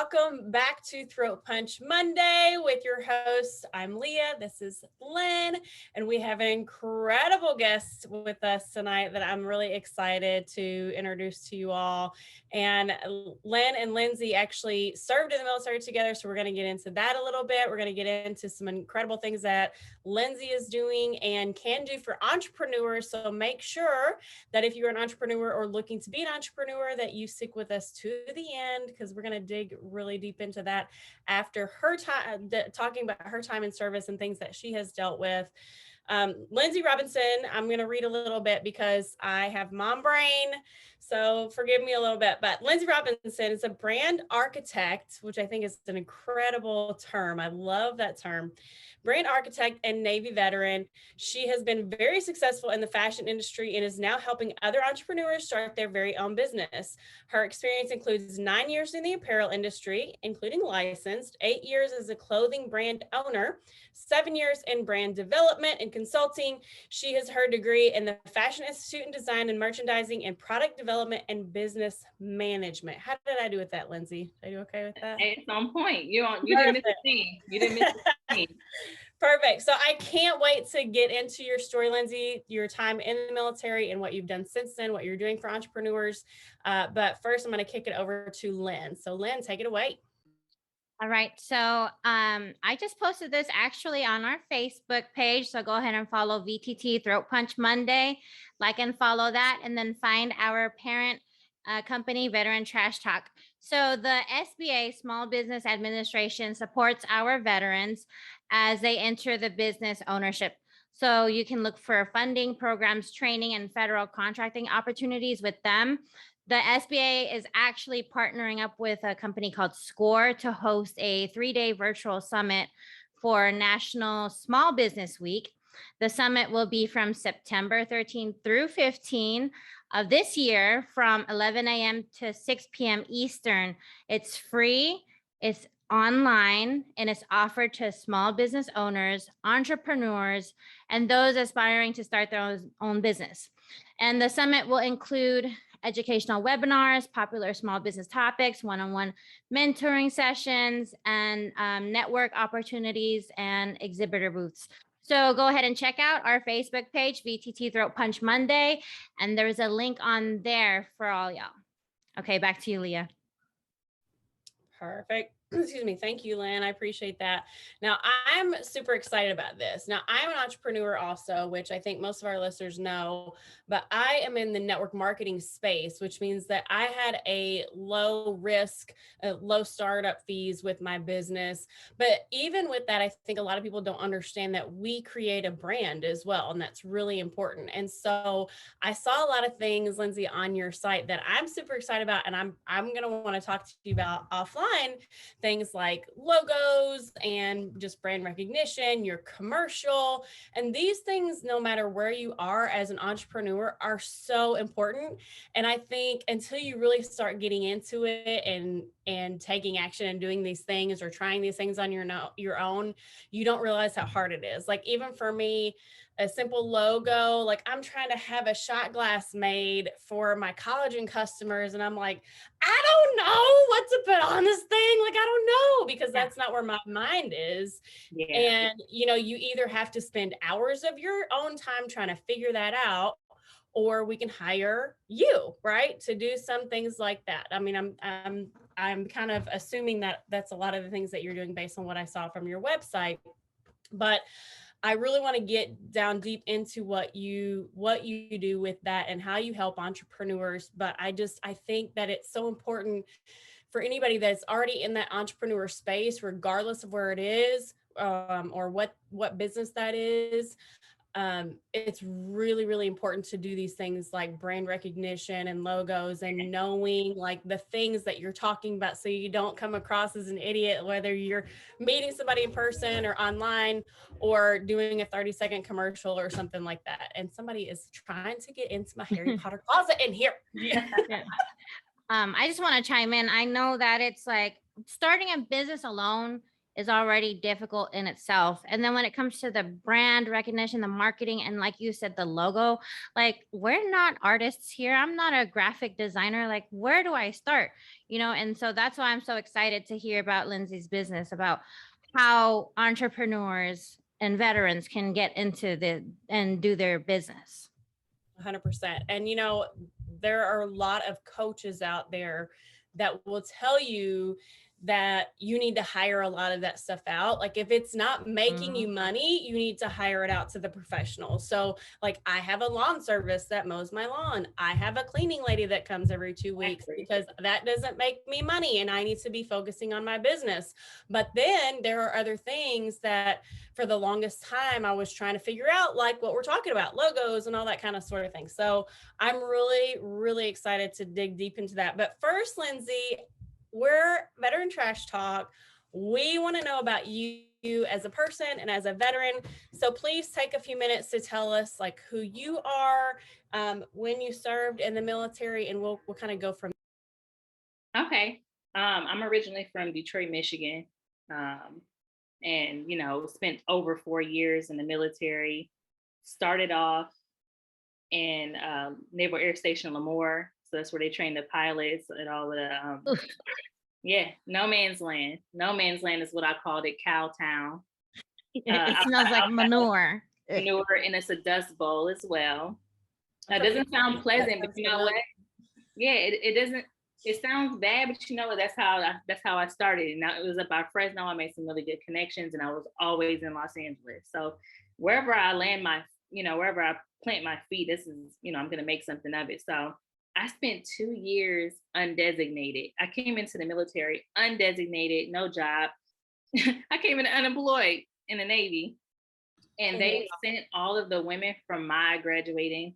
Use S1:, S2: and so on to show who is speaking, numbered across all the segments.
S1: welcome back to Throat Punch Monday with your hosts. I'm Leah, this is Lynn, and we have an incredible guest with us tonight that I'm really excited to introduce to you all. And Lynn and Lindsey actually served in the military together, so we're going to get into that a little bit. We're going to get into some incredible things that Lindsey is doing and can do for entrepreneurs, so make sure that if you're an entrepreneur or looking to be an entrepreneur, that you stick with us to the end, because we're going to dig really deep into that after her time, talking about her time in service and things that she has dealt with. Lindsey Robinson, I'm going to read a little bit because I have mom brain, so forgive me a little bit, but Lindsey Robinson is a brand architect, which I think is an incredible term. I love that term. Brand architect and Navy veteran. She has been very successful in the fashion industry and is now helping other entrepreneurs start their very own business. Her experience includes 9 years in the apparel industry, including licensed, 8 years as a clothing brand owner, 7 years in brand development and consulting. She has her degree in the Fashion Institute in Design and Merchandising and Product Development and Business Management. How did I do with that, Lindsey? Are you okay with that?
S2: It's on point. You didn't miss a thing. You didn't miss a thing.
S1: Perfect. So I can't wait to get into your story, Lindsey, your time in the military and what you've done since then, what you're doing for entrepreneurs. But first, I'm going to kick it over to Lynn. So Lynn, take it away.
S3: All right. So I just posted this actually on our Facebook page. So go ahead and follow VTT Throat Punch Monday, like and follow that, and then find our parent company, Veteran Trash Talk. So the SBA, Small Business Administration, supports our veterans as they enter the business ownership. So you can look for funding, programs, training, and federal contracting opportunities with them. The SBA is actually partnering up with a company called SCORE to host a 3-day virtual summit for National Small Business Week. The summit will be from September 13 through 15 of this year from 11 a.m. to 6 p.m. Eastern. It's free, it's online, and it's offered to small business owners, entrepreneurs, and those aspiring to start their own business. And the summit will include educational webinars, popular small business topics, one-on-one mentoring sessions, and network opportunities and exhibitor booths. So go ahead and check out our Facebook page, VTT Throat Punch Monday, and there's a link on there for all y'all. Okay, back to you, Leah.
S1: Perfect. Excuse me. Thank you, Lynn. I appreciate that. Now, I'm super excited about this. Now, I'm an entrepreneur also, which I think most of our listeners know, but I am in the network marketing space, which means that I had a low risk, low startup fees with my business. But even with that, I think a lot of people don't understand that we create a brand as well. And that's really important. And so I saw a lot of things, Lindsey, on your site that I'm super excited about. And I'm going to want to talk to you about offline. Things like logos and just brand recognition, your commercial, and these things, no matter where you are as an entrepreneur, are so important. And I think until you really start getting into it and taking action and doing these things or trying these things on your own, you don't realize how hard it is. Like even for me, a simple logo, like I'm trying to have a shot glass made for my collagen customers. And I'm like, I don't know what to put on this thing. Like, I don't know, because that's not where my mind is. Yeah. And, you either have to spend hours of your own time trying to figure that out, or we can hire you, right, to do some things like that. I mean, I'm kind of assuming that that's a lot of the things that you're doing based on what I saw from your website, but I really want to get down deep into what you do with that and how you help entrepreneurs. But I think that it's so important for anybody that's already in that entrepreneur space, regardless of where it is, or what business that is. It's really, really important to do these things like brand recognition and logos and knowing like the things that you're talking about, so you don't come across as an idiot, whether you're meeting somebody in person or online or doing a 30-second commercial or something like that. And somebody is trying to get into my Harry Potter closet in here. Yeah.
S3: I just want to chime in. I know that it's like starting a business alone is already difficult in itself. And then when it comes to the brand recognition, the marketing, and like you said, the logo, like we're not artists here. I'm not a graphic designer. Like, where do I start? And so that's why I'm so excited to hear about Lindsey's business, about how entrepreneurs and veterans can get into and do their business.
S1: 100%. And there are a lot of coaches out there that will tell you that you need to hire a lot of that stuff out. Like if it's not making you money, you need to hire it out to the professionals. So like I have a lawn service that mows my lawn. I have a cleaning lady that comes every 2 weeks because that doesn't make me money and I need to be focusing on my business. But then there are other things that for the longest time I was trying to figure out, like what we're talking about, logos and all that kind of sort of thing. So I'm really, really excited to dig deep into that. But first, Lindsey, we're Veteran Trash Talk. We want to know about you as a person and as a veteran. So please take a few minutes to tell us like who you are, when you served in the military, and we'll kind of go from
S2: there. Okay. I'm originally from Detroit, Michigan. And, spent over 4 years in the military. Started off in Naval Air Station Lemoore. So that's where they train the pilots and all of the, no man's land. No man's land is what I called it, Cowtown.
S3: It smells like manure.
S2: Manure, and it's a dust bowl as well. It doesn't sound pleasant, but you know what? Yeah, it doesn't. It sounds bad, but that's how I started. Now it was up by Fresno. I made some really good connections, and I was always in Los Angeles. So wherever I land wherever I plant my feet, this is, I'm gonna make something of it. So I spent 2 years undesignated. I came into the military undesignated, no job. I came in unemployed in the Navy, and they sent all of the women from my graduating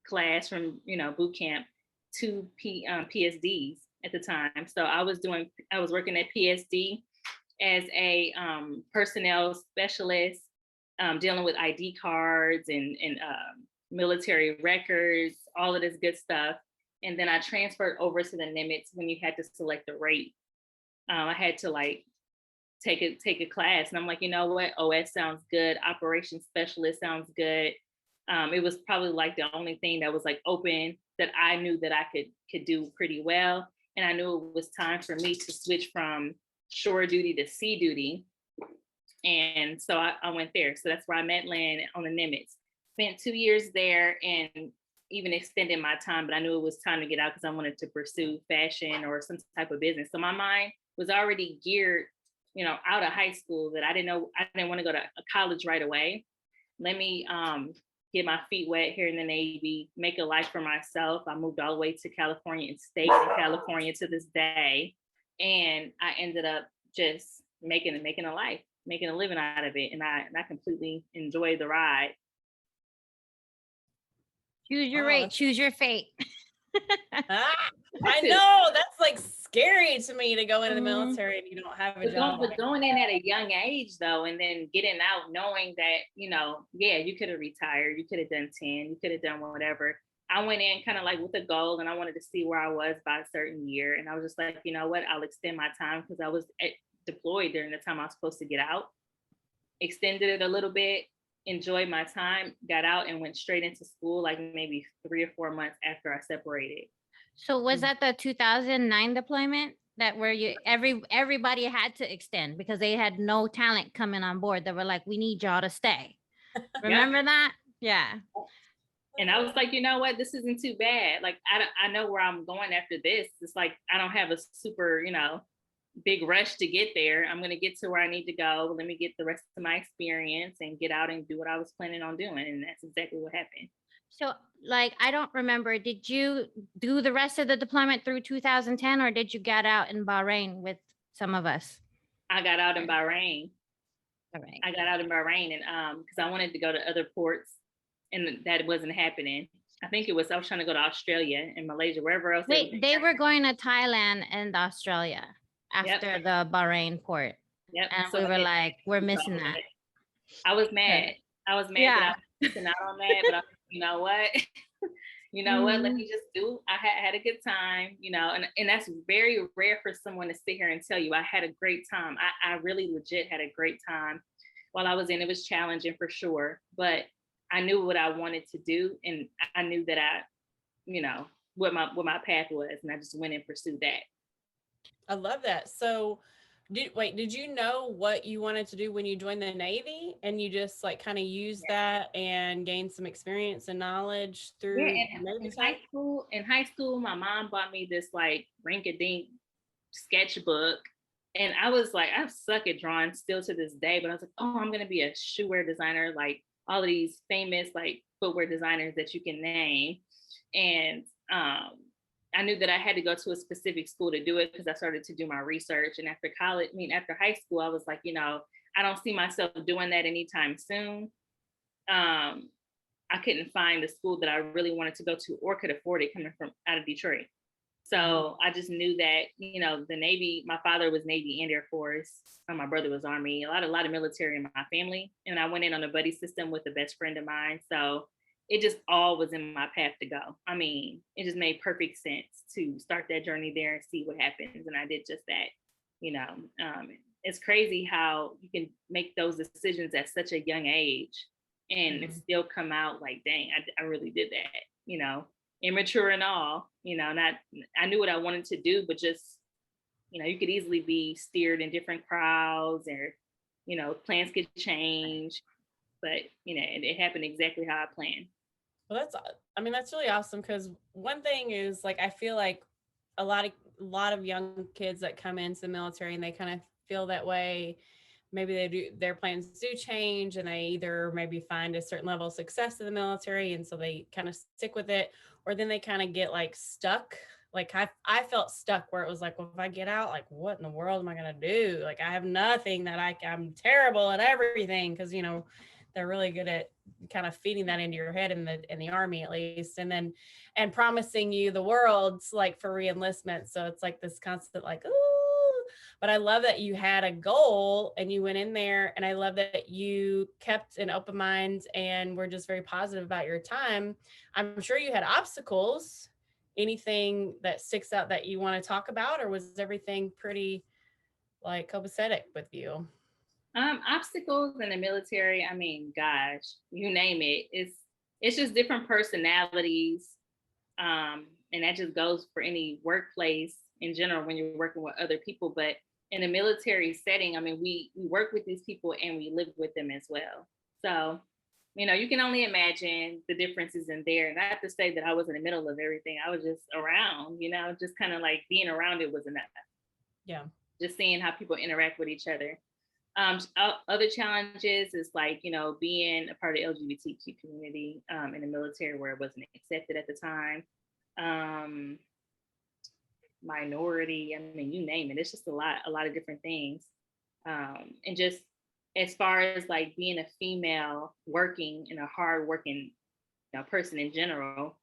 S2: class from boot camp to PSDs at the time. So I was working at PSD as a personnel specialist, dealing with ID cards and military records, all of this good stuff. And then I transferred over to the Nimitz when you had to select the rate. I had to take a class, and I'm like, you know what? OS sounds good. Operations specialist sounds good. It was probably the only thing that was open that I knew that I could do pretty well. And I knew it was time for me to switch from shore duty to sea duty. And so I went there. So that's where I met Lynn on the Nimitz. Spent 2 years there and even extended my time, but I knew it was time to get out because I wanted to pursue fashion or some type of business. So my mind was already geared, out of high school, that I didn't want to go to a college right away. Let me get my feet wet here in the Navy, make a life for myself. I moved all the way to California and stayed in California to this day. And I ended up just making a life, making a living out of it. And I completely enjoyed the ride.
S3: Choose your rate, choose your fate.
S1: I know, that's scary to me to go into the military and you don't have a job.
S2: But going in at a young age though, and then getting out knowing that, you could have retired, you could have done 10, you could have done whatever. I went in kind of with a goal, and I wanted to see where I was by a certain year. And I was just like, you know what, I'll extend my time because I was deployed during the time I was supposed to get out. Extended it a little bit, enjoyed my time, got out and went straight into school maybe 3 or 4 months after I separated.
S3: So was that the 2009 deployment that where everybody had to extend because they had no talent coming on board? They were like, we need y'all to stay. Remember that? Yeah.
S2: And I was like, you know what, this isn't too bad. I know where I'm going after this. It's I don't have a super, big rush to get there. I'm going to get to where I need to go. Let me get the rest of my experience and get out and do what I was planning on doing. And that's exactly what happened.
S3: So I don't remember, did you do the rest of the deployment through 2010 or did you get out in Bahrain with some of us?
S2: I got out in Bahrain.
S3: All right.
S2: I got out in Bahrain and because I wanted to go to other ports and that wasn't happening. I was trying to go to Australia and Malaysia, wherever else.
S3: They were going to Thailand and Australia after the Bahrain port.
S2: Yep.
S3: And so we were like, we're missing that.
S2: I was mad. I was mad that I was missing out on that, but you know what? you know what, let me just do, I had a good time, you know, and that's very rare for someone to sit here and tell you I had a great time. I really legit had a great time while I was in. It was challenging for sure, but I knew what I wanted to do, and I knew that you know, what my path was, and I just went and pursued that.
S1: I love that. So did you know what you wanted to do when you joined the Navy, and you just like kind of used that and gained some experience and knowledge
S2: Yeah,
S1: through the Navy time?
S2: in high school, my mom bought me this like rink-a-dink sketchbook. And I was like, I suck at drawing still to this day, but I was like, oh, I'm gonna be a shoe wear designer, like all of these famous like footwear designers that you can name. And I knew that I had to go to a specific school to do it, because I started to do my research. And after college, after high school, I was like, you know, I don't see myself doing that anytime soon. I couldn't find a school that I really wanted to go to or could afford it coming from out of Detroit. So I just knew that, you know, the Navy, my father was Navy and Air Force. My brother was Army, a lot of military in my family. And I went in on a buddy system with a best friend of mine. So it just all was in my path to go. I mean, it just made perfect sense to start that journey there and see what happens. And I did just that. You know, it's crazy how you can make those decisions at such a young age and it still come out like, dang, I really did that, you know, immature and all, you know, I knew what I wanted to do, but just, you know, you could easily be steered in different crowds, or, you know, plans could change, but, you know, it happened exactly how I planned.
S1: Well, that's really awesome, because one thing is like I feel like a lot of young kids that come into the military and they kind of feel that way. Maybe their plans do change, and they either maybe find a certain level of success in the military, and so they kind of stick with it, or then they kind of get like stuck. Like I felt stuck, where it was like, well, if I get out, like what in the world am I gonna do? Like I have nothing I'm terrible at everything, because you know they're really good at kind of feeding that into your head in the Army, at least, and promising you the world like for reenlistment. So it's like this constant like, ooh. But I love that you had a goal and you went in there, and I love that you kept an open mind and were just very positive about your time. I'm sure you had obstacles. Anything that sticks out that you want to talk about, or was everything pretty like copacetic with you?
S2: Obstacles in the military, I mean, gosh, you name it. It's just different personalities. And that just goes for any workplace in general when you're working with other people. But in a military setting, I mean, we work with these people and we live with them as well. So, you know, you can only imagine the differences in there. Not to say that I was in the middle of everything. I was just around, you know, just kind of like being around it was enough.
S1: Yeah.
S2: Just seeing how people interact with each other. Other challenges is like, you know, being a part of the LGBTQ community in the military where it wasn't accepted at the time. Minority, I mean, you name it. It's just a lot of different things. And just as far as like being a female working and a hard working, you know, person in general,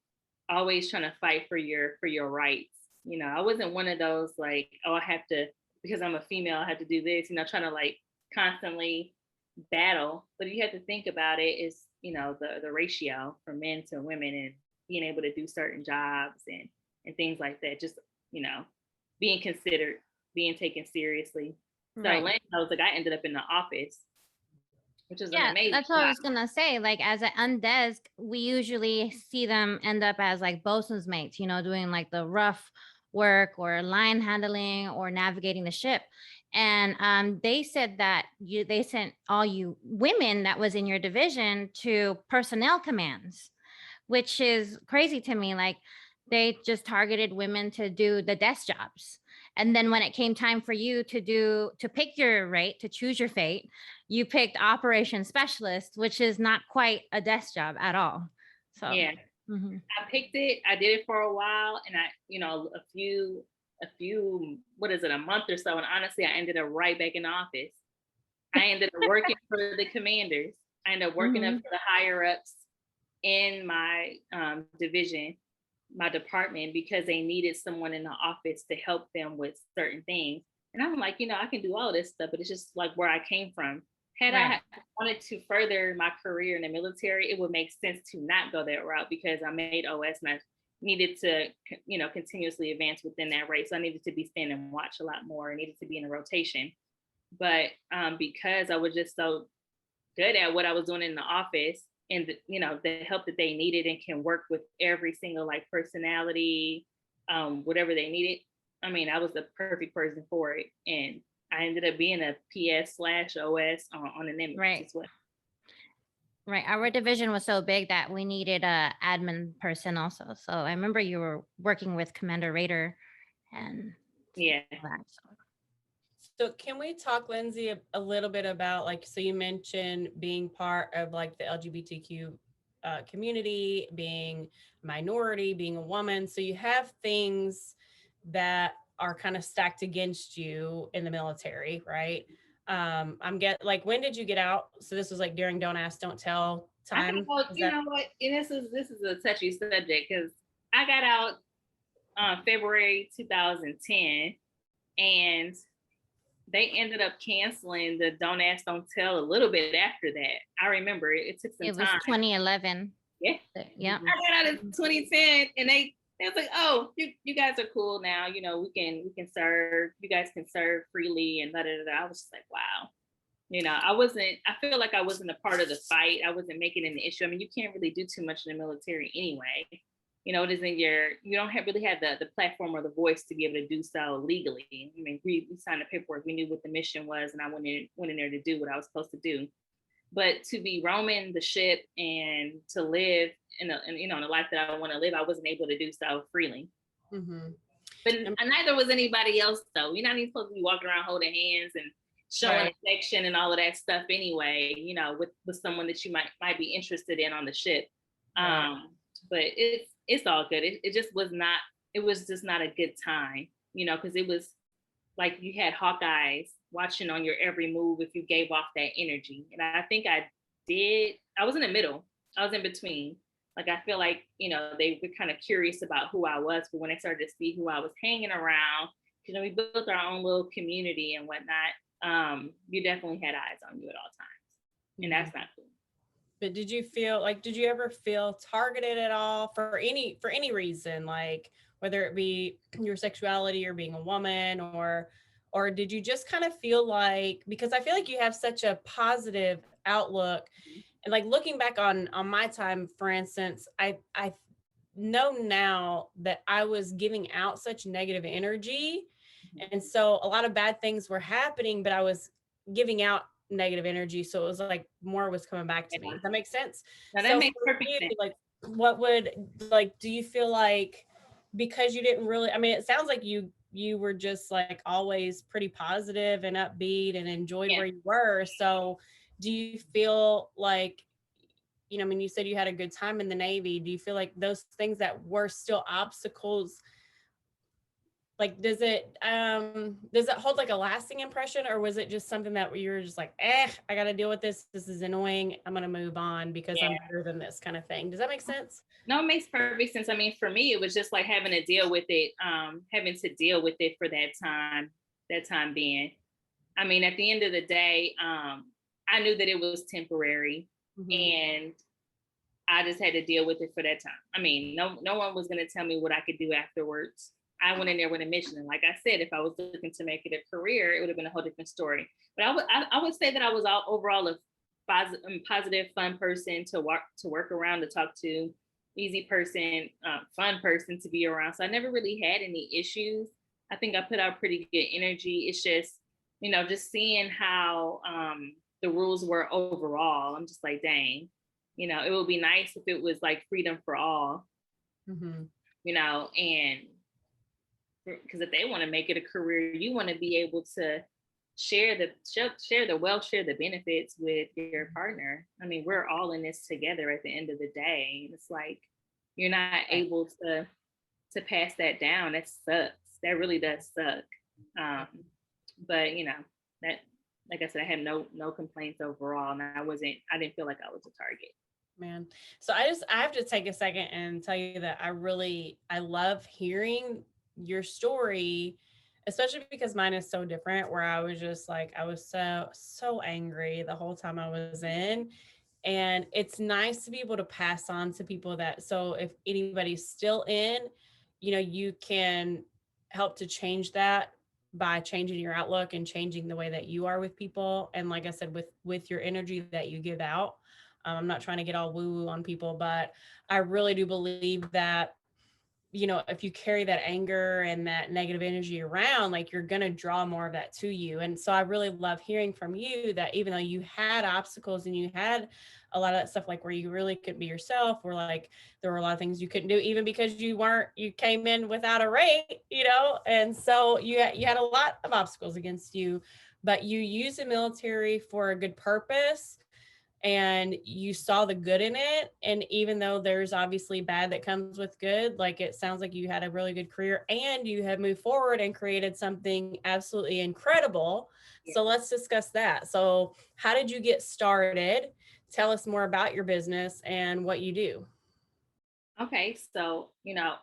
S2: always trying to fight for your rights. You know, I wasn't one of those like, oh, I have to, because I'm a female, I have to do this, you know, trying to like constantly battle. But you have to think about it is, you know, the ratio from men to women and being able to do certain jobs and things like that. Just, you know, being considered, being taken seriously. So
S3: Right.
S2: I was like, I ended up in the office, which is an
S3: Yeah,
S2: amazing
S3: that's what I
S2: job.
S3: was gonna say. Like as an undesk, we usually see them end up as like bosun's mates, you know, doing like the rough work or line handling or navigating the ship. And they said that they sent all you women that was in your division to personnel commands, which is crazy to me. Like they just targeted women to do the desk jobs. And then when it came time for you to pick your rate, to choose your fate, you picked operation specialist, which is not quite a desk job at all. So,
S2: Yeah.
S3: mhm.
S2: I picked it. I did it for a while, and I, you know, a few, what is it, a month or so, and honestly, I ended up right back in the office. I ended up working for the commanders. I ended up working up
S3: Mhm.
S2: for the higher ups in my division, my department, because they needed someone in the office to help them with certain things. And I'm like, you know, I can do all this stuff, but it's just like where I came from Had
S3: Right.
S2: I wanted to further my career in the military, it would make sense to not go that route because I made OS and I needed to, continuously advance within that race. So I needed to be standing watch a lot more. I needed to be in a rotation. But because I was just so good at what I was doing in the office and the help that they needed and can work with every single like personality, whatever they needed. I mean, I was the perfect person for it. And I ended up being a PS/OS on an image
S3: Right.
S2: as well.
S3: Right. Our division was so big that we needed a admin person also. So I remember you were working with Commander Raider and
S2: Yeah.
S3: all that. So.
S1: So can we talk, Lindsey, a little bit about like, so you mentioned being part of like the LGBTQ community, being minority, being a woman. So you have things that are kind of stacked against you in the military, right? Like, when did you get out? So this was like during Don't Ask, Don't Tell
S2: I
S1: time.
S2: got out, know what? And this is a touchy subject because I got out February 2010, and they ended up canceling the Don't Ask, Don't Tell a little bit after that. I remember it took some
S3: It was
S2: time.
S3: 2011.
S2: Yeah.
S3: Yeah.
S2: I got out in 2010 and they was like, oh, you guys are cool now. We can serve, you guys can serve freely and da da da. I was just like, wow. I feel like I wasn't a part of the fight. I wasn't making an issue. I mean, you can't really do too much in the military anyway. It isn't you don't really have the platform or the voice to be able to do so legally. I mean, we signed the paperwork. We knew what the mission was, and I went in there to do what I was supposed to do. But to be roaming the ship and to live in the life that I want to live, I wasn't able to do so freely.
S1: Mm-hmm.
S2: But neither was anybody else, though. You're not even supposed to be walking around holding hands and showing affection and all of that stuff anyway. With someone that you might be interested in on the ship. Right. But it's all good. It just was not. It was just not a good time. Because it was like you had hawkeyes watching on your every move if you gave off that energy. And I think I did. I was in the middle. I was in between. Like, I feel like, they were kind of curious about who I was, but when they started to see who I was hanging around, we built our own little community and whatnot. You definitely had eyes on you at all times. And that's not cool.
S1: But did you ever feel targeted at all for any reason, like whether it be your sexuality or being a woman, or did you just kind of feel like, because I feel like you have such a positive outlook, and like looking back on my time, for instance, I know now that I was giving out such negative energy, and so a lot of bad things were happening, but I was giving out negative energy, so it was like more was coming back to me. Does that make sense?
S2: Now, that makes perfect sense.
S1: Like, do you feel like, because you didn't really, I mean, it sounds like you were just like always pretty positive and upbeat and enjoyed where you were, so do you feel like, I mean, you said you had a good time in the Navy, do you feel like those things that were still obstacles, like, does it hold like a lasting impression, or was it just something that you were just like, I got to deal with this. This is annoying. I'm going to move on because I'm better than this kind of thing. Does that make sense?
S2: No, it makes perfect sense. I mean, for me, it was just like having to deal with it for that time being. I mean, at the end of the day, I knew that it was temporary, and I just had to deal with it for that time. I mean, no one was going to tell me what I could do afterwards. I went in there with a mission. And like I said, if I was looking to make it a career, it would have been a whole different story. But I would say that I was overall a positive, fun person to work around, to talk to, easy person, fun person to be around. So I never really had any issues. I think I put out pretty good energy. It's just, just seeing how the rules were overall. I'm just like, dang, it would be nice if it was like freedom for all, and because if they want to make it a career, you want to be able to share the benefits with your partner. I mean, we're all in this together at the end of the day. It's like, you're not able to pass that down. That sucks. That really does suck. But that, like I said, I had no complaints overall, and I didn't feel like I was a target.
S1: Man. So I have to take a second and tell you that I love hearing your story, especially because mine is so different, where I was just like, I was so angry the whole time I was in. And it's nice to be able to pass on to people that, so if anybody's still in, you can help to change that by changing your outlook and changing the way that you are with people. And like I said, with your energy that you give out. I'm not trying to get all woo woo on people, but I really do believe that, if you carry that anger and that negative energy around, like, you're going to draw more of that to you. And so I really love hearing from you that even though you had obstacles and you had a lot of that stuff, like where you really couldn't be yourself, or like there were a lot of things you couldn't do, even because you came in without a rate, and so you had a lot of obstacles against you, but you used the military for a good purpose, and you saw the good in it. And even though there's obviously bad that comes with good, like, it sounds like you had a really good career and you have moved forward and created something absolutely incredible.
S2: Yeah.
S1: So let's discuss that. So how did you get started? Tell us more about your business and what you do.
S2: Okay, so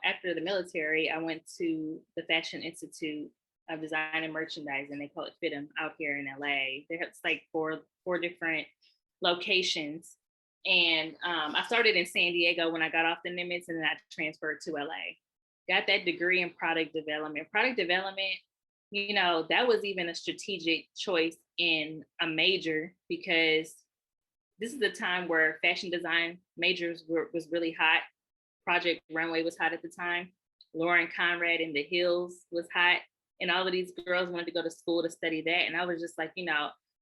S2: after the military, I went to the Fashion Institute of Design and Merchandising. They call it FITM out here in LA. There's like four different locations, and I started in San Diego when I got off the Nimitz, and then I transferred to LA. Got that degree in product development. Product development, that was even a strategic choice in a major, because this is the time where fashion design majors was really hot. Project Runway was hot at the time. Lauren Conrad in the Hills was hot. And all of these girls wanted to go to school to study that. And I was just like,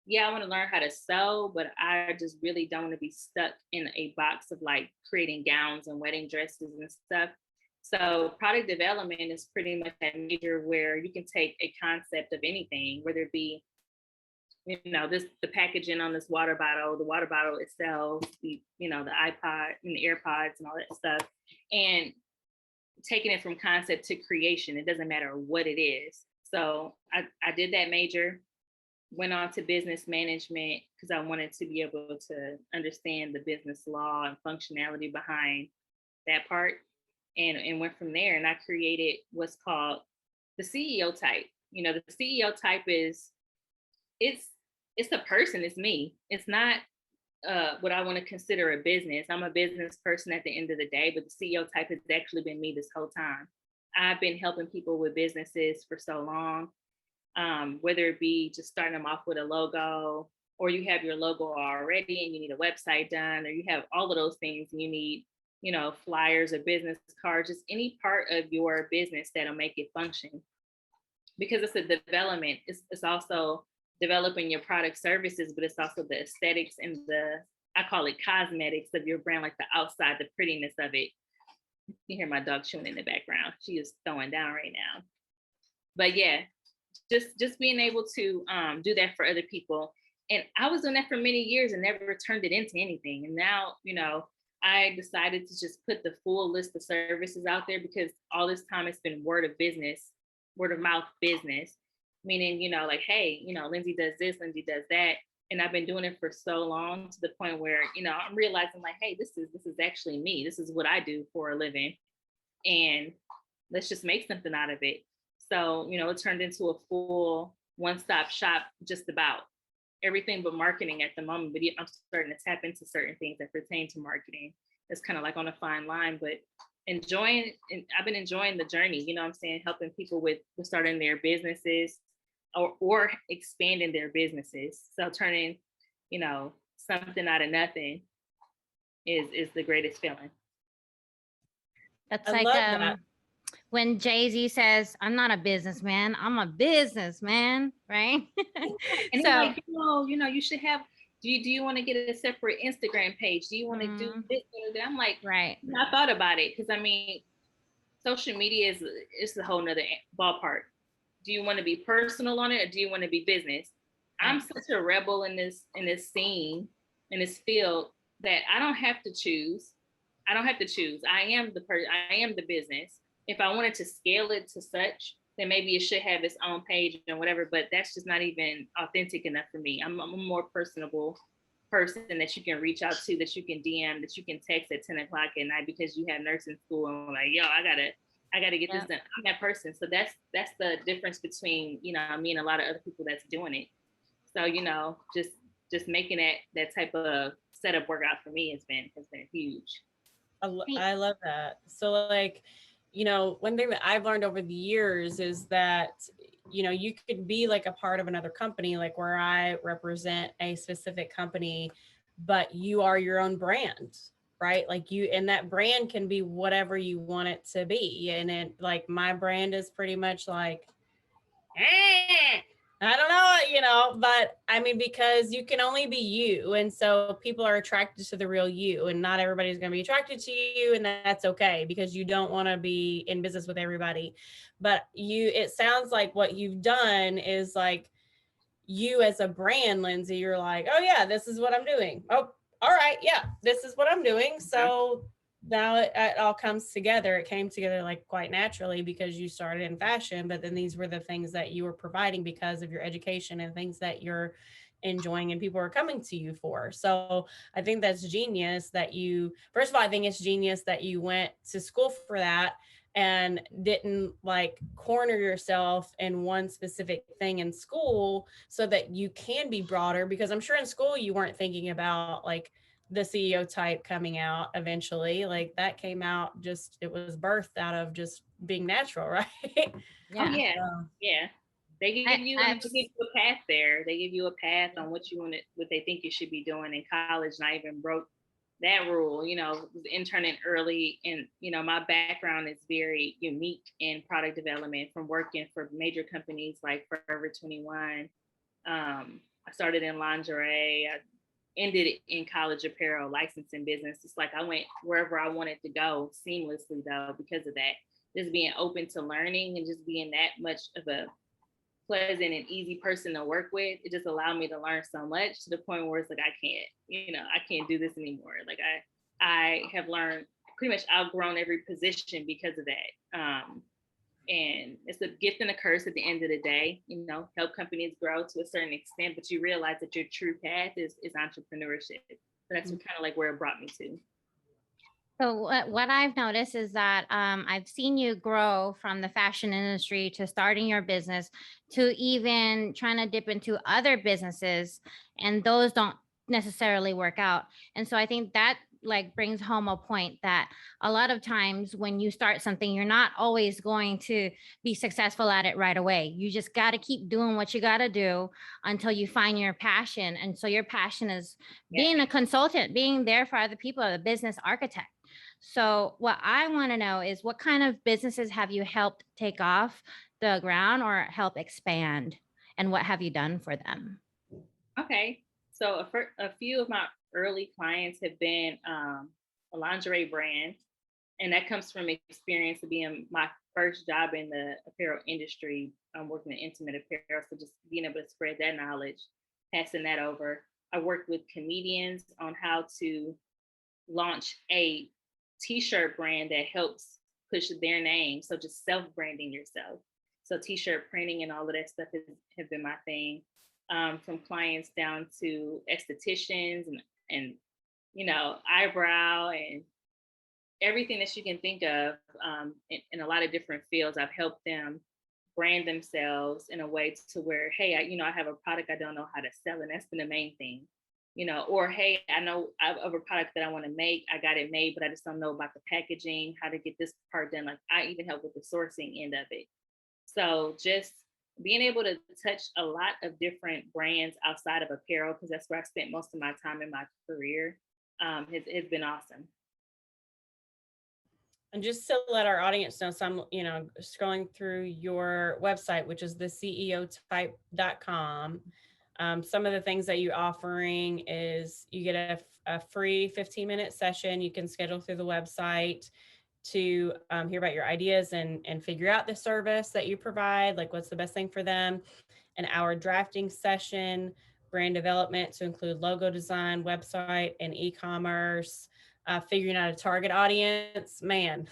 S2: yeah, I want to learn how to sew, but I just really don't want to be stuck in a box of like creating gowns and wedding dresses and stuff. So product development is pretty much that major where you can take a concept of anything, whether it be the packaging on this water bottle, the water bottle itself, the iPod and the AirPods and all that stuff, and taking it from concept to creation. It doesn't matter what it is. So I did that major, went on to business management because I wanted to be able to understand the business law and functionality behind that part, and went from there. And I created what's called the CEO type. The CEO type is, it's a person, it's me. It's not what I want to consider a business. I'm a business person at the end of the day, but the CEO type has actually been me this whole time. I've been helping people with businesses for so long, whether it be just starting them off with a logo, or you have your logo already and you need a website done, or you have all of those things and you need, flyers or business cards, just any part of your business that'll make it function. Because it's a development, it's also developing your product services, but it's also the aesthetics and I call it cosmetics of your brand, like the outside, the prettiness of it. You hear my dog chewing in the background. She is throwing down right now. But yeah, just being able to do that for other people. And I was doing that for many years and never turned it into anything. And now, I decided to just put the full list of services out there, because all this time it's been word of mouth business. Meaning, like, hey, Lindsey does this, Lindsey does that. And I've been doing it for so long, to the point where, I'm realizing like, hey, this is actually me. This is what I do for a living. And let's just make something out of it. So, it turned into a full one-stop shop, just about everything but marketing at the moment. But I'm starting to tap into certain things that pertain to marketing. It's kind of like on a fine line, but I've been enjoying the journey, I'm saying, helping people with starting their businesses, or expanding their businesses. So turning, something out of nothing is the greatest feeling.
S3: That's
S1: I
S3: like
S1: love that.
S3: when Jay-Z says, I'm not a businessman, I'm a businessman, right?
S2: And
S3: So,
S2: like, you should have, do you want to get a separate Instagram page? Do you want to do this or that? I'm like,
S3: right.
S2: I thought about it, because social media is a whole nother ballpark. Do you want to be personal on it, or do you want to be business? I'm such a rebel in this scene, in this field, that I don't have to choose. I am the business. If I wanted to scale it to such, then maybe it should have its own page and whatever, but that's just not even authentic enough for me. I'm a more personable person that you can reach out to, that you can DM, that you can text at 10 o'clock at night because you have nursing school, and like, yo, I I got to get this done. I'm that person. So that's the difference between, you know, me and a lot of other people that's doing it. So, you know, just making that type of setup work out for me has been huge.
S1: I love that. So like, you know, one thing that I've learned over the years is that, you know, you could be like a part of another company, like where I represent a specific company, but you are your own brand, right? Like you, and that brand can be whatever you want it to be. And it, like my brand is pretty much like, I don't know, you know, but I mean, because you can only be you. And so people are attracted to the real you, and not everybody's going to be attracted to you. And that's okay, because you don't want to be in business with everybody. But it sounds like what you've done is like you as a brand, Lindsey, you're like, oh yeah, this is what I'm doing. Oh, all right. Yeah, this is what I'm doing. So now it all comes together. It came together like quite naturally because you started in fashion, but then these were the things that you were providing because of your education and things that you're enjoying and people are coming to you for. So I think that's genius that you, first of all, I think it's genius that you went to school for that and didn't like corner yourself in one specific thing in school so that you can be broader, because I'm sure in school you weren't thinking about like the CEO type coming out eventually. Like that came out just, it was birthed out of just being natural, right?
S3: Yeah.
S2: Oh, yeah. Yeah. They give you a path there. They give you a path on what they think you should be doing in college. And I even broke that rule, you know, was interning early. And, you know, my background is very unique in product development from working for major companies like Forever 21. I started in lingerie. I ended in college apparel licensing business. It's like I went wherever I wanted to go seamlessly though, because of that. Just being open to learning and just being that much of a pleasant and easy person to work with. It just allowed me to learn so much to the point where it's like, I can't do this anymore. Like I have learned, pretty much outgrown every position because of that. And it's a gift and a curse at the end of the day, you know, help companies grow to a certain extent, but you realize that your true path is entrepreneurship. So that's kind of like where it brought me to.
S3: So what I've noticed is that I've seen you grow from the fashion industry to starting your business to even trying to dip into other businesses, and those don't necessarily work out. And so I think that like brings home a point that a lot of times when you start something, you're not always going to be successful at it right away. You just got to keep doing what you got to do until you find your passion. And so your passion is being a consultant, being there for other people, a business architect. So what I want to know is what kind of businesses have you helped take off the ground or help expand, and what have you done for them?
S2: Okay. So a few of my early clients have been a lingerie brand, and that comes from experience of being my first job in the apparel industry. I'm working in intimate apparel, so just being able to spread that knowledge, passing that over. I worked with comedians on how to launch a t-shirt brand that helps push their name. So just self-branding yourself. So t-shirt printing and all of that stuff have been my thing. From clients down to estheticians and you know, eyebrow and everything that you can think of in a lot of different fields. I've helped them brand themselves in a way to where, hey, I have a product I don't know how to sell, and that's been the main thing. You know, or hey, I know I have a product that I want to make. I got it made, but I just don't know about the packaging, how to get this part done. Like I even help with the sourcing end of it. So just being able to touch a lot of different brands outside of apparel, because that's where I spent most of my time in my career, has been awesome.
S1: And just to let our audience know, so I'm, you know, scrolling through your website, which is the ceotype.com. Some of the things that you're offering is you get a free 15-minute session you can schedule through the website to hear about your ideas and figure out the service that you provide, like what's the best thing for them. An hour drafting session, brand development to include logo design, website, and e-commerce, figuring out a target audience. Man,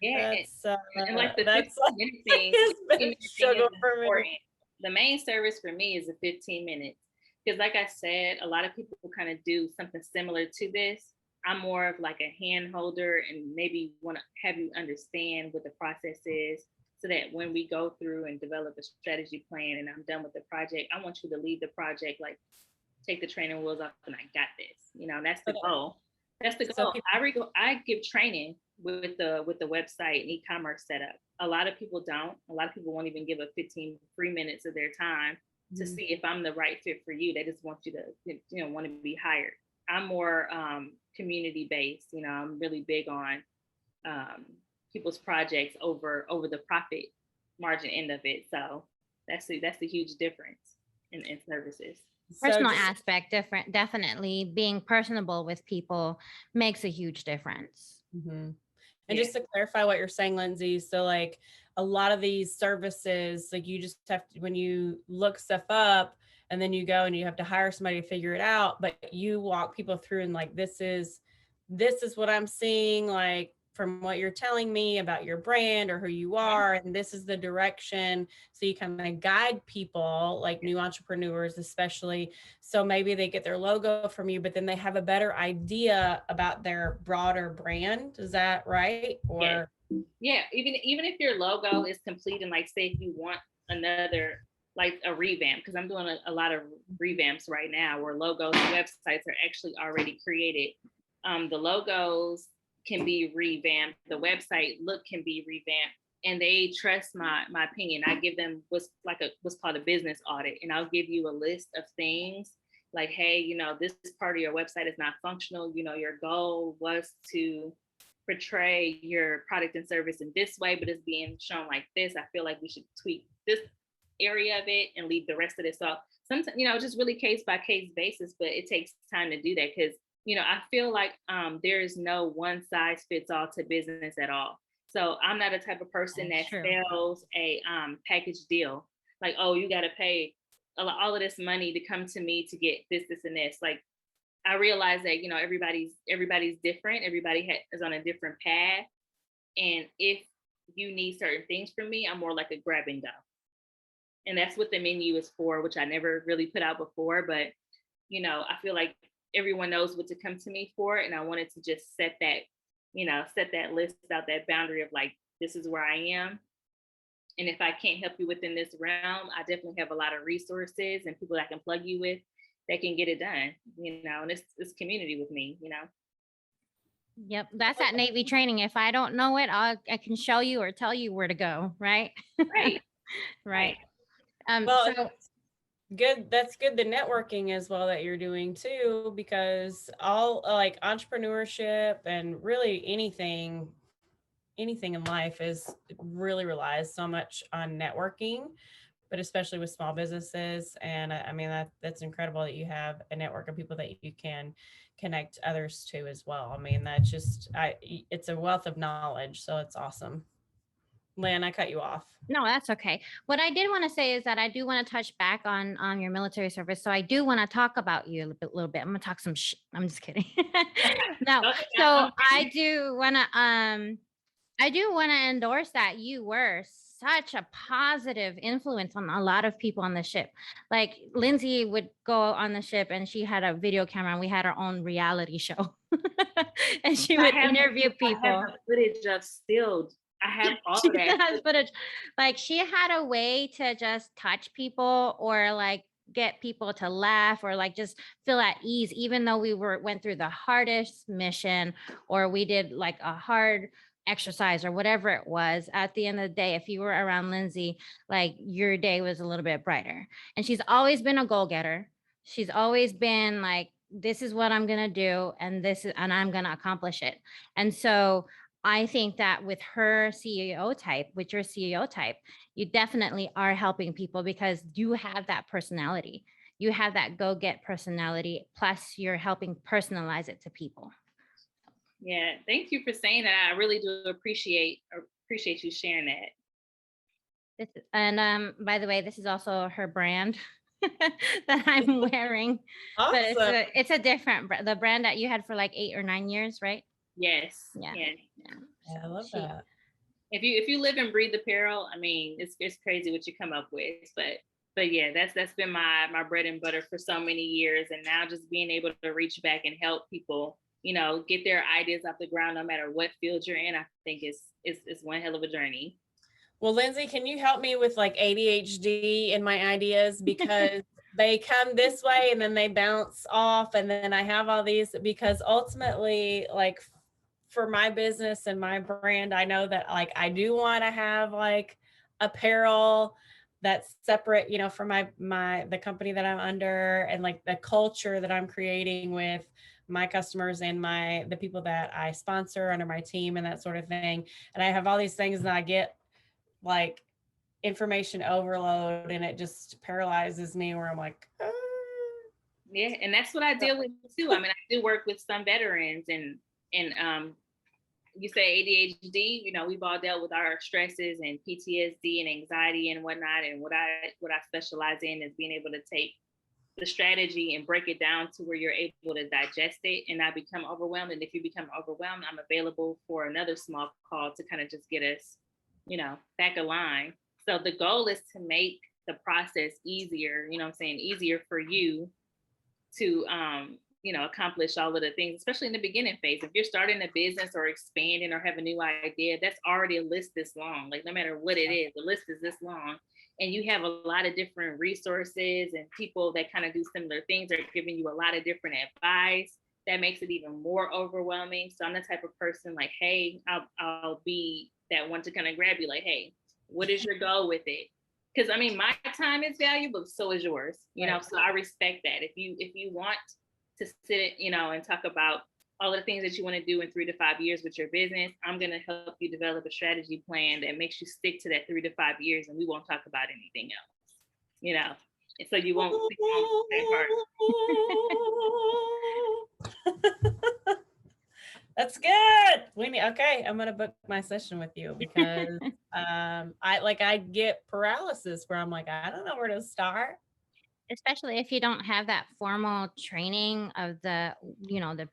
S2: Yeah,
S1: that's
S2: and like the
S1: that's
S2: 15-minute thing,
S1: been a struggle for me.
S2: The main service for me is the 15 minutes. Because like I said, a lot of people kind of do something similar to this, I'm more of like a hand holder and maybe want to have you understand what the process is, so that when we go through and develop a strategy plan and I'm done with the project, I want you to leave the project like, take the training wheels off and I got this. That's the goal. That's the
S1: So
S2: goal. I give training with the website and e-commerce setup. A lot of people don't. A lot of people won't even give a 15 free minutes of their time to see if I'm the right fit for you. They just want you to, want to be hired. I'm more community based. I'm really big on people's projects over the profit margin end of it. So that's the huge difference in services.
S3: Personal aspect, definitely being personable with people makes a huge difference.
S1: And just to clarify what you're saying, Lindsey, so like a lot of these services, like you just have to, when you look stuff up and then you go and you have to hire somebody to figure it out, but you walk people through and like, this is what I'm seeing, like from what you're telling me about your brand or who you are, and this is the direction. So you kind of guide people, like new entrepreneurs, especially. So maybe they get their logo from you, but then they have a better idea about their broader brand. Is that right? Or
S2: yeah, even if your logo is complete, and like say if you want another, like a revamp, because I'm doing a lot of revamps right now where logos and websites are actually already created. The logos can be revamped, the website look can be revamped, and they trust my opinion. I give them what's called a business audit, and I'll give you a list of things like, hey, this part of your website is not functional. Your goal was to portray your product and service in this way, but it's being shown like this. I feel like we should tweak this area of it and leave the rest of it. So sometimes, just really case by case basis, but it takes time to do that because I feel like there is no one size fits all to business at all. So I'm not a type of person that sells a package deal. Like, oh, you got to pay all of this money to come to me to get this, this, and this. Like, I realize that, everybody's different. Everybody is on a different path. And if you need certain things from me, I'm more like a grab and go. And that's what the menu is for, which I never really put out before. But, I feel like everyone knows what to come to me for. And I wanted to just set that list out, that boundary of like, this is where I am. And if I can't help you within this realm, I definitely have a lot of resources and people that I can plug you with that can get it done, and it's community with me,
S3: Yep. That's that Navy training. If I don't know it, I can show you or tell you where to go. Right.
S2: Right.
S3: Right.
S1: Well, so good. That's good. The networking as well that you're doing too, because all like entrepreneurship and really anything in life really relies so much on networking, but especially with small businesses. And I mean, that's incredible that you have a network of people that you can connect others to as well. I mean, it's a wealth of knowledge. So it's awesome. Lan, I cut you off.
S3: No, that's okay. What I did want to say is that I do want to touch back on your military service. So I do want to talk about you a little bit. I'm going to talk some I'm just kidding. No. So I do want to endorse that you were such a positive influence on a lot of people on the ship. Like Lindsey would go on the ship and she had a video camera and we had our own reality show. And she would interview people.
S2: I have footage of still. I have all of that
S3: footage. Like she had a way to just touch people or like get people to laugh or like just feel at ease, even though we went through the hardest mission or we did like a hard exercise or whatever it was. At the end of the day, if you were around Lindsey, like your day was a little bit brighter. And she's always been a goal-getter. She's always been like, this is what I'm gonna do, and I'm gonna accomplish it. And so I think that with your CEO type, you definitely are helping people because you have that personality. You have that go-get personality, plus you're helping personalize it to people.
S2: Yeah, thank you for saying that. I really do appreciate you sharing that.
S3: And by the way, this is also her brand that I'm wearing.
S1: Awesome.
S3: But it's a different the brand that you had for like 8 or 9 years, right?
S2: Yes.
S3: Yeah.
S1: I love that.
S2: If you live and breathe apparel, I mean, it's crazy what you come up with, but yeah, that's been my bread and butter for so many years, and now just being able to reach back and help people get their ideas off the ground, no matter what field you're in, I think is one hell of a journey.
S1: Well, Lindsey, can you help me with like ADHD and my ideas, because they come this way and then they bounce off, and then I have all these, because ultimately, like for my business and my brand, I know that like I do want to have like apparel that's separate, from the company that I'm under, and like the culture that I'm creating with my customers and the people that I sponsor under my team and that sort of thing. And I have all these things, and I get like information overload, and it just paralyzes me, where I'm like,
S2: Yeah, and that's what I deal with too. I mean, I do work with some veterans, and you say ADHD, we've all dealt with our stresses and PTSD and anxiety and whatnot. And what I specialize in is being able to take the strategy and break it down to where you're able to digest it and not become overwhelmed. And if you become overwhelmed, I'm available for another small call to kind of just get us, back aligned. So the goal is to make the process easier, easier for you to, accomplish all of the things, especially in the beginning phase. If you're starting a business or expanding or have a new idea, that's already a list this long. Like no matter what it is, the list is this long. And you have a lot of different resources and people that kind of do similar things are giving you a lot of different advice. That makes it even more overwhelming. So I'm the type of person like, hey, I'll be that one to kind of grab you like, hey, what is your goal with it? Because I mean, my time is valuable, so is yours,
S1: Right.
S2: So I respect that. If you want to sit, and talk about all of the things that you want to do in 3 to 5 years with your business, I'm going to help you develop a strategy plan that makes you stick to that 3 to 5 years, and we won't talk about anything else, and so you won't that part.
S1: That's good. Okay, I'm gonna book my session with you, because I get paralysis where I'm like, I don't know where to start.
S3: Especially if you don't have that formal training of the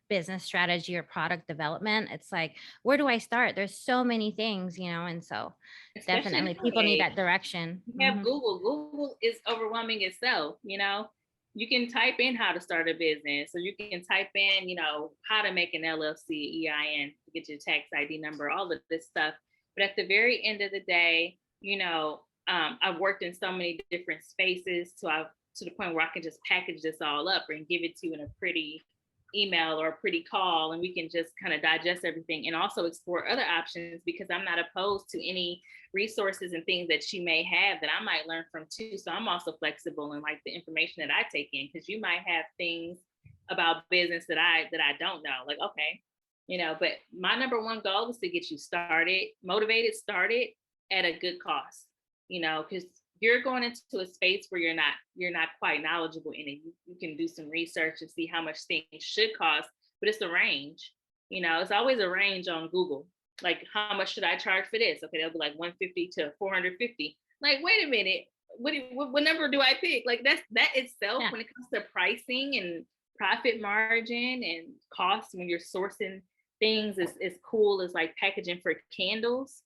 S3: business strategy or product development. It's like, where do I start? There's so many things, and so
S2: Especially
S3: definitely people need that direction.
S2: You have Google. Google is overwhelming itself, You can type in how to start a business, or you can type in, how to make an LLC, EIN, get your tax ID number, all of this stuff. But at the very end of the day, I've worked in so many different spaces to the point where I can just package this all up and give it to you in a pretty email or a pretty call, and we can just kind of digest everything and also explore other options, because I'm not opposed to any resources and things that you may have that I might learn from too. So I'm also flexible in like the information that I take in, because you might have things about business that I don't know. Like, okay, but my number one goal is to get you motivated, started at a good cost, because you're going into a space where you're not quite knowledgeable in it. You can do some research and see how much things should cost, but it's a range. It's always a range on Google. Like, how much should I charge for this? Okay, they'll be like 150 to 450. Like, wait a minute, what number do I pick? Like that itself, when it comes to pricing and profit margin and costs, when you're sourcing things as cool as like packaging for candles.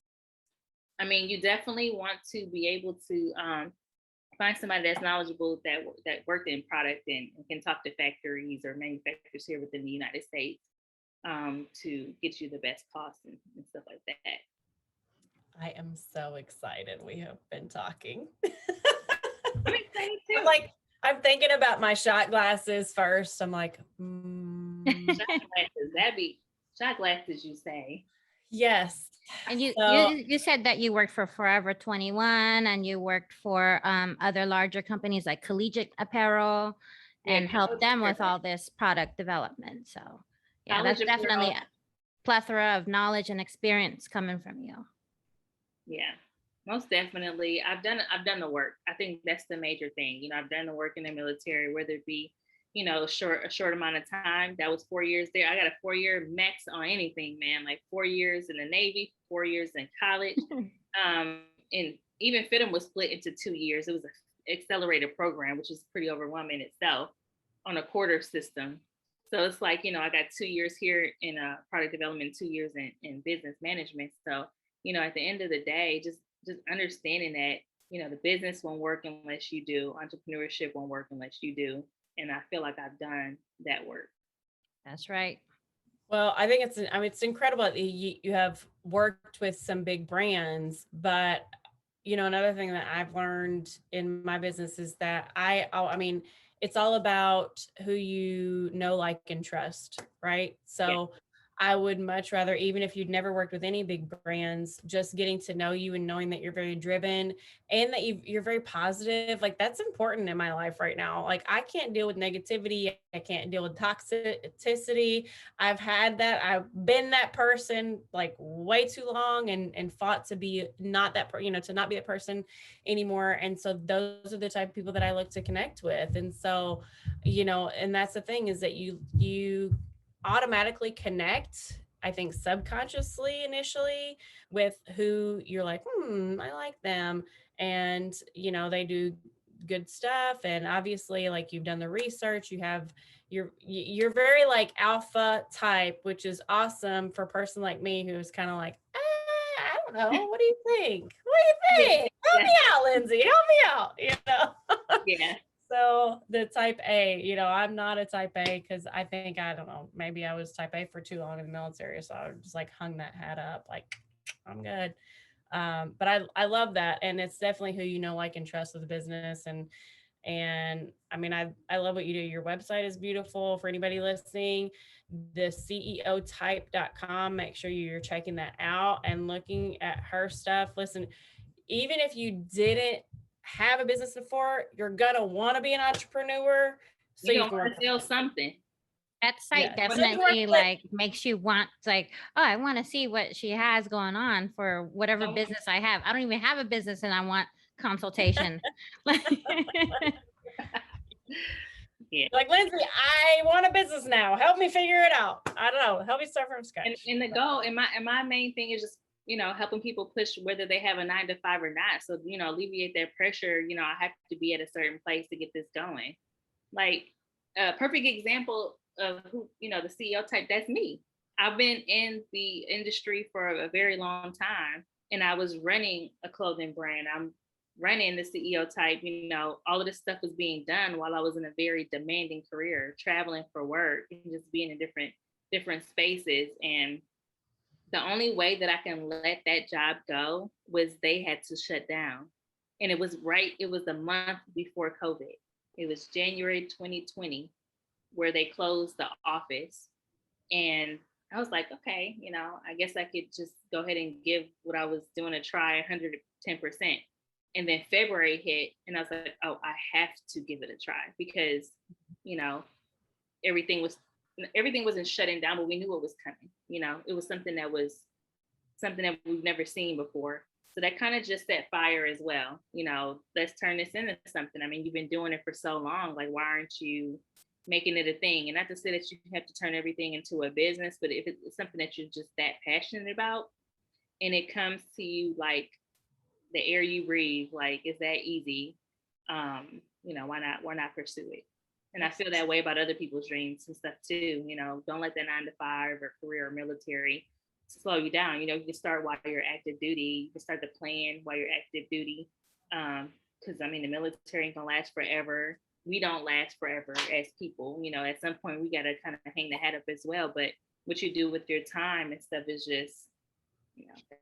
S2: I mean, you definitely want to be able to find somebody that's knowledgeable that worked in product and can talk to factories or manufacturers here within the United States to get you the best costs and stuff like that.
S1: I am so excited. We have been talking.
S2: I'm excited too.
S1: I'm thinking about my shot glasses first. I'm like,
S2: shot glasses, you say?
S1: Yes.
S3: And you said that you worked for Forever 21 and you worked for other larger companies like Collegiate Apparel and helped them with all this product development. So yeah, that's definitely a plethora of knowledge and experience coming from you.
S2: Yeah, most definitely. I've done the work. I think that's the major thing. I've done the work in the military, whether it be a short amount of time. That was 4 years there. I got a 4-year max on anything, man. Like 4 years in the Navy, 4 years in college. And even FITM was split into 2 years. It was an accelerated program, which is pretty overwhelming itself on a quarter system. So it's like, I got 2 years here in product development, 2 years in business management. So, at the end of the day, just understanding that, the business won't work unless you do. Entrepreneurship won't work unless you do. And I feel like I've done that work.
S3: That's right.
S1: Well, I think I mean, it's incredible that you have worked with some big brands, but another thing that I've learned in my business is that I mean, it's all about who you know, like, and trust, right?
S2: Yeah.
S1: So I would much rather, even if you'd never worked with any big brands, just getting to know you and knowing that you're very driven and that you're very positive. Like, that's important in my life right now. Like, I can't deal with negativity. I can't deal with toxicity. I've had that. I've been that person like way too long, and fought to be not that, to not be that person anymore. And so those are the type of people that I look to connect with. And so, and that's the thing, is that you automatically connect, I think subconsciously initially, with who you're like, I like them. And, they do good stuff. And obviously, like, you've done the research, you're very like alpha type, which is awesome for a person like me who's kind of like, I don't know. What do you think? What do you
S2: Yeah.
S1: think? Help me out, Lindsey. Help me out.
S2: Yeah.
S1: So the type A, I'm not a type A, because I think, I don't know, maybe I was type A for too long in the military. So I just like hung that hat up like, I'm good. But I love that. And it's definitely who you know, like, and trust with the business. And I mean, I love what you do. Your website is beautiful. For anybody listening, the ceotype.com, make sure you're checking that out and looking at her stuff. Listen, even if you didn't have a business before, you're gonna want to be an entrepreneur, so
S2: You're
S1: you
S2: gonna
S1: can
S2: want
S1: work.
S2: to sell something.
S3: That site
S1: Yeah, so you can work
S3: definitely
S1: with.
S3: like makes you want, like, oh, I want to see what she has going on for whatever
S2: Oh,
S3: business I have. I don't even have a business and I want consultation. Like,
S2: yeah.
S1: Like, Lindsey, I want a business now. Help me figure it out. I don't know. Help me start from
S2: And,
S1: scratch.
S2: and the goal, and my main thing is just, helping people push whether they have a 9 to 5 or not. So, alleviate their pressure. I have to be at a certain place to get this going. Like a perfect example of who, the CEO type, that's me. I've been in the industry for a very long time, and I was running a clothing brand. I'm running the CEO type, all of this stuff was being done while I was in a very demanding career, traveling for work and just being in different spaces. And the only way that I can let that job go was they had to shut down. And it was a month before COVID. It was January 2020 where they closed the office. And I was like, okay, I guess I could just go ahead and give what I was doing a try 110%. And then February hit, and I was like, oh, I have to give it a try, because, you know, everything was everything wasn't shutting down, but we knew it was coming. It was something that we've never seen before. So that kind of just set fire as well. Let's turn this into something. I mean, you've been doing it for so long. Like, why aren't you making it a thing? And not to say that you have to turn everything into a business, but if it's something that you're just that passionate about, and it comes to you like the air you breathe, like, is that easy? Why not pursue it? And I feel that way about other people's dreams and stuff too. Don't let that 9 to 5 or career or military slow you down. You can start while you're active duty. You can start to plan while you're active duty. Because the military ain't gonna last forever. We don't last forever as people. At some point we gotta kind of hang the hat up as well. But what you do with your time and stuff is just,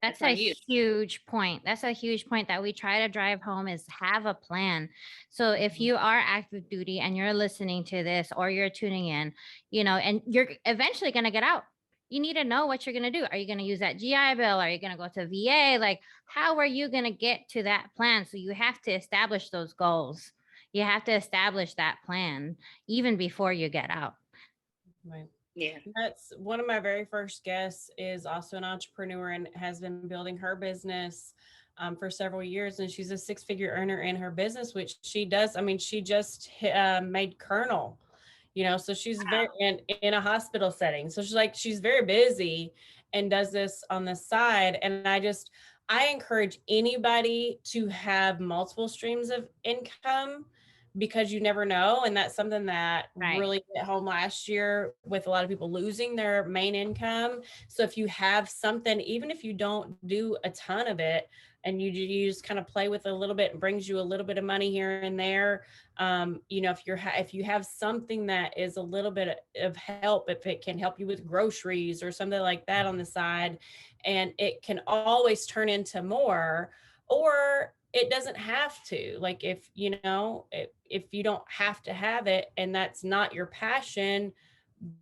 S3: that's
S2: on
S3: a
S2: you.
S3: huge point. That's a huge point that we try to drive home, is have a plan. So if you are active duty and you're listening to this, or you're tuning in, and you're eventually going to get out, you need to know what you're going to do. Are you going to use that GI Bill? Are you going to go to VA? Like, how are you going to get to that plan? So you have to establish those goals. You have to establish that plan even before you get out.
S1: Right.
S2: Yeah.
S1: That's one of my very first guests, is also an entrepreneur and has been building her business for several years. And she's a 6-figure earner in her business, which she does. She just made Colonel, so she's very in a hospital setting. So she's very busy and does this on the side. And I encourage anybody to have multiple streams of income, because you never know. And that's something that
S3: Right.
S1: really hit home last year with a lot of people losing their main income. So if you have something, even if you don't do a ton of it, and you just kind of play with it a little bit and brings you a little bit of money here and there, you know, if you have something that is a little bit of help, if it can help you with groceries or something like that on the side, and it can always turn into more, or it doesn't have to. Like, if you know, if you don't have to have it and that's not your passion,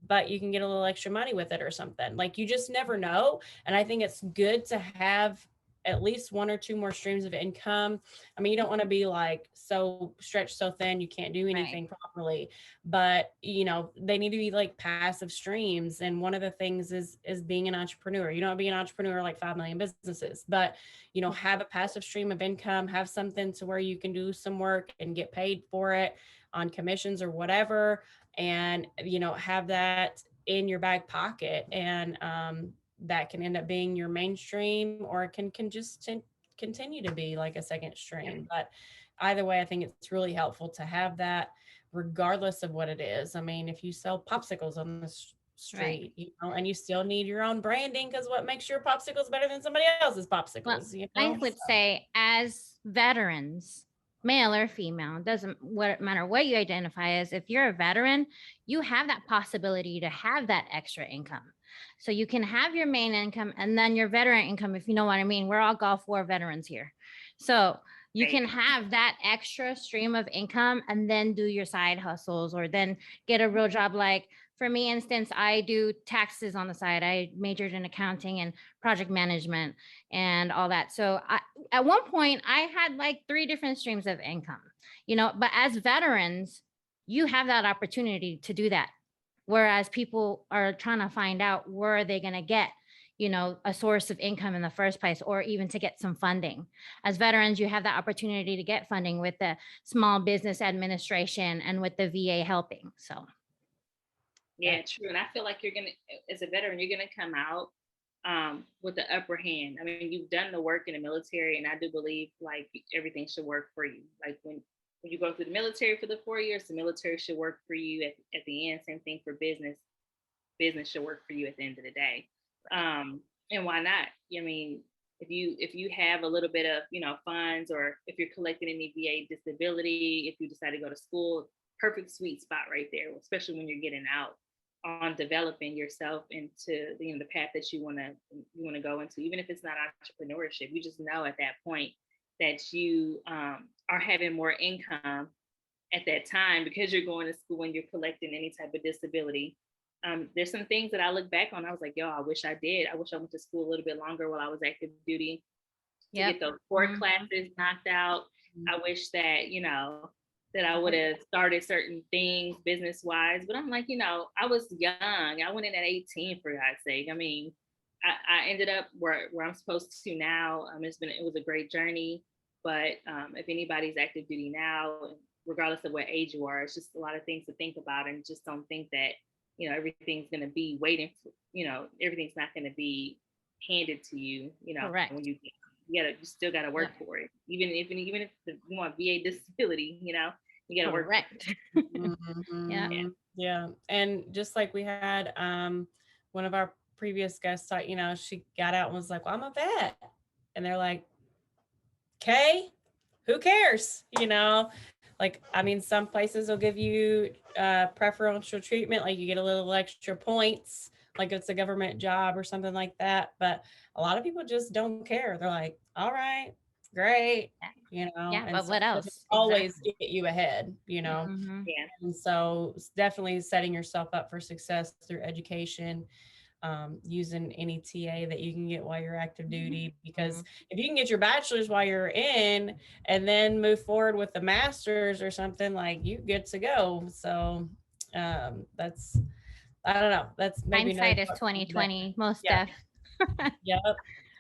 S1: but you can get a little extra money with it or something, like, you just never know. And I think it's good to have at least one or two more streams of income. I mean, you don't want to be like so stretched so thin you can't do
S3: Right.
S1: anything properly, but you know, they need to be like passive streams. And one of the things is being an entrepreneur. You don't be an entrepreneur like 5 million businesses, but you know, have a passive stream of income, have something to where you can do some work and get paid for it on commissions or whatever, and you know, have that in your back pocket. And that can end up being your mainstream, or it can just continue to be like a second stream. But either way, I think it's really helpful to have that regardless of what it is. I mean, if you sell popsicles on the street,
S3: Right.
S1: you know, and you still need your own branding, because what makes your popsicles better than somebody else's
S3: Well,
S1: popsicles, you
S3: I
S1: know?
S3: would say as veterans, male or female, doesn't matter what you identify as, if you're a veteran, you have that possibility to have that extra income. So you can have your main income and then your veteran income, if you know what I mean. We're all Gulf War veterans here. So you can have that extra stream of income and then do your side hustles, or then get a real job. Like for me, instance, I do taxes on the side. I majored in accounting and project management and all that. So at one point I had like 3 different streams of income, you know, but as veterans, you have that opportunity to do that. Whereas people are trying to find out where are they going to get, you know, a source of income in the first place, or even to get some funding. As veterans, you have the opportunity to get funding with the Small Business Administration and with the VA helping. So
S2: Yeah, true. And I feel like you're gonna, as a veteran, you're gonna come out with the upper hand. I mean, you've done the work in the military, and I do believe like everything should work for you. Like when you go through the military for the 4 years, the military should work for you at the end. Same thing for business. Business should work for you at the end of the day. And why not? I mean, if you have a little bit of, you know, funds, or if you're collecting any VA disability, if you decide to go to school, perfect sweet spot right there, especially when you're getting out on developing yourself into, you know, the path that you want to go into. Even if it's not entrepreneurship, you just know at that point that you are having more income at that time because you're going to school and you're collecting any type of disability. There's some things that I look back on. I was like, yo, I wish I did. I wish I went to school a little bit longer while I was active duty to get those 4 classes knocked out. I wish that, you know, that I would have started certain things business wise, but I'm like, you know, I was young. I went in at 18, for God's sake. I mean, I ended up where I'm supposed to now. It was a great journey, but if anybody's active duty now, regardless of what age you are, it's just a lot of things to think about, and just don't think that, you know, everything's going to be waiting for, you know, everything's not going to be handed to you, you know.
S3: correct.
S2: When you still got to work for it. Even if you want VA disability, you know, you got to work.
S3: Correct.
S1: Yeah. And just like we had one of our previous guests thought, you know, she got out and was like, well, I'm a vet. And they're like, okay, who cares? You know, like, I mean, some places will give you preferential treatment, like you get a little extra points, like it's a government job or something like that. But a lot of people just don't care. They're like, all right, great, you know.
S3: Yeah,
S1: And
S3: but
S1: so
S3: what else?
S1: always get you ahead, you know.
S2: Yeah.
S1: And so it's definitely setting yourself up for success through education, using any TA that you can get while you're active duty. Because if you can get your bachelor's while you're in and then move forward with the master's or something, like, you get to go. So that's, I don't know, that's maybe
S3: hindsight is 2020, most stuff.
S1: Yep.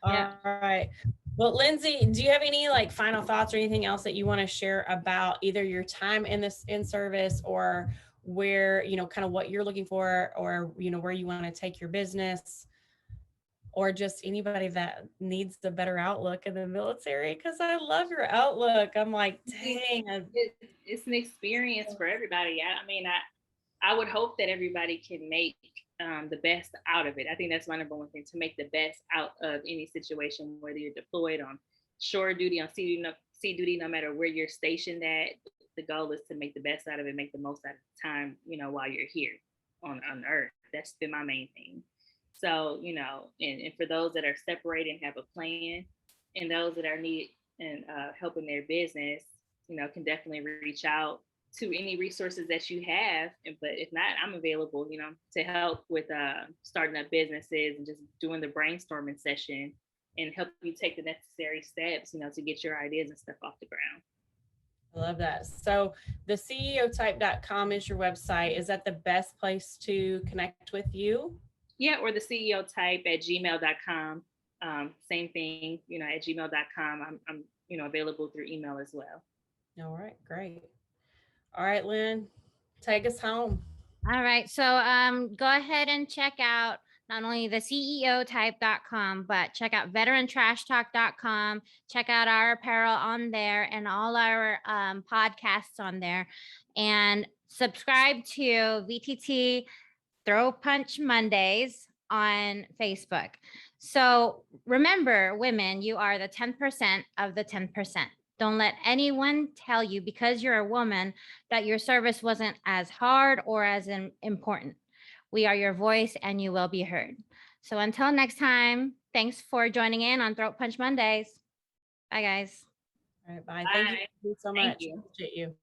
S1: All right. Well, Lindsey, do you have any like final thoughts or anything else that you want to share about either your time in this in service, or where, you know, kind of what you're looking for, or, you know, where you want to take your business, or just anybody that needs a better outlook in the military, because I love your outlook. I'm like, dang.
S2: It's an experience for everybody. I mean, I would hope that everybody can make the best out of it. I think that's my number one thing, to make the best out of any situation, whether you're deployed on shore duty, on sea duty, no matter where you're stationed at. The goal is to make the best out of it, make the most out of the time, while you're here on Earth. That's been my main thing. So, and for those that are separated and have a plan, and those that are need and helping their business, can definitely reach out to any resources that you have. But if not, I'm available, to help with starting up businesses and just doing the brainstorming session and help you take the necessary steps, to get your ideas and stuff off the ground.
S1: I love that. So the ceotype.com is your website. Is that the best place to connect with you?
S2: Yeah, or the ceotype@gmail.com. Same thing, at gmail.com. I'm available through email as well.
S1: All right, great. All right, Lynn, take us home.
S3: All right. So go ahead and check out not only the ceotype.com, but check out veterantrashtalk.com. Check out our apparel on there and all our podcasts on there. And subscribe to VTT Throw Punch Mondays on Facebook. So remember, women, you are the 10% of the 10%. Don't let anyone tell you because you're a woman that your service wasn't as hard or as important. We are your voice and you will be heard. So until next time, thanks for joining in on Throat Punch Mondays. Bye, guys.
S1: All right, bye.
S2: Bye.
S1: Thank you so much.
S2: Thank you.
S1: Appreciate you.